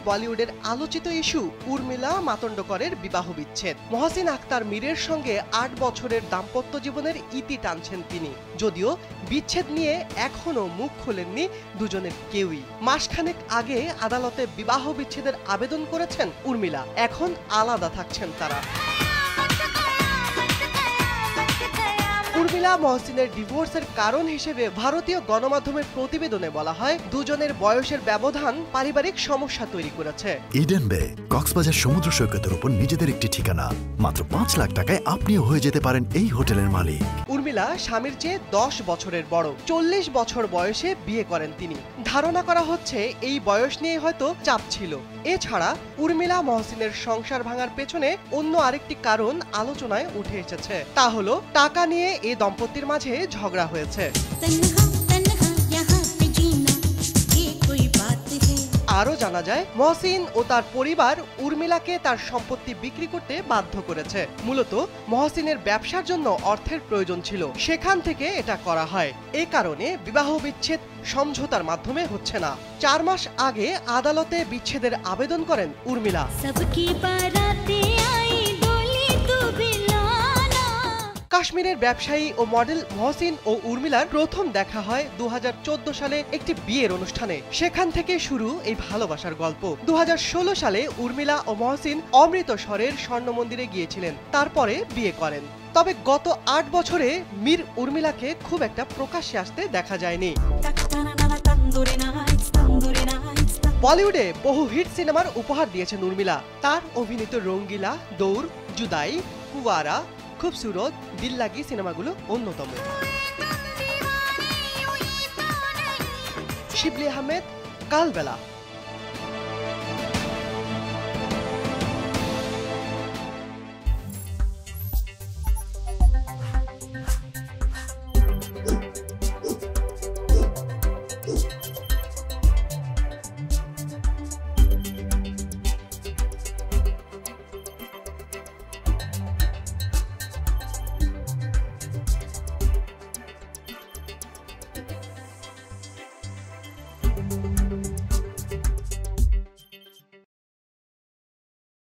বলিউডের আলোচিত ইস্যু উর্মিলা মাতোন্ডকরের বিবাহ বিচ্ছেদ। মহসিন আক্তার মীরের সঙ্গে ৮ বছরের দাম্পত্য জীবনের ইতি টানছেন তিনি, যদিও বিচ্ছেদ নিয়ে এখনো মুখ খোলেননি দুজনের কেউই। মাসখানেক আগে আদালতে বিবাহ বিচ্ছেদের আবেদন করেছেন উর্মিলা, এখন আলাদা থাকছেন তারা। উর্মিলা মহসিনের ডিভোর্সের কারণ হিসেবে ভারতীয় গণমাধ্যমের প্রতিবেদনে বলা হয়, দুজনের বয়সের ব্যবধান পারিবারিক সমস্যা তৈরি করেছে। ইডেন বে কক্সবাজার সমুদ্র সৈকতের উপর নিজেদের একটি ঠিকানা। মাত্র ৫ লাখ টাকায় আপনিও হয়ে যেতে পারেন এই হোটেলের মালিক। উর্মিলা স্বামীর চেয়ে ১০ বছরের বড়। ৪০ বছর বয়সে বিয়ে করেন তিনি। ধারণা করা হচ্ছে এই বয়স নিয়ে হয়তো চাপ ছিল। এছাড়া উর্মিলা মহসিনের সংসার ভাঙার পেছনে অন্য আরেকটি কারণ আলোচনায় উঠে এসেছে, তা হলো টাকা নিয়ে এই দম্পতির মাঝে ঝগড়া হয়েছে। আরও জানা যায়, মহসিন ও তার পরিবার উর্মিলাকে তার সম্পত্তি বিক্রি করতে বাধ্য করেছে। মূলত মহসিনের ব্যবসার জন্য অর্থের প্রয়োজন ছিল, সেখান থেকে এটা করা হয়। এ কারণে বিবাহ বিচ্ছেদ সমঝোতার মাধ্যমে হচ্ছে না। ৪ মাস আগে আদালতে বিচ্ছেদের আবেদন করেন উর্মিলা। কাশ্মীরের ব্যবসায়ী ও মডেল মহসিন ও উর্মিলার প্রথম দেখা হয় ২০১৪ সালে একটি বিয়ের অনুষ্ঠানে। সেখান থেকে শুরু এই ভালোবাসার গল্প। ২০১৬ সালে উর্মিলা ও মহসিন অমৃতসরের স্বর্ণ মন্দিরে গিয়েছিলেন, তারপরে বিয়ে করেন। তবে গত ৮ বছরে মীর উর্মিলাকে খুব একটা প্রকাশ্যে আসতে দেখা যায়নি। বলিউডে বহু হিট সিনেমার উপহার দিয়েছেন উর্মিলা। তার অভিনীত রঙ্গিলা, দৌড়, জুদাই, কুওয়ারা, খুবসুরত, দিল লাগি সিনেমাগুলো অন্যতম। শিবলি আহমেদ, কালবেলা।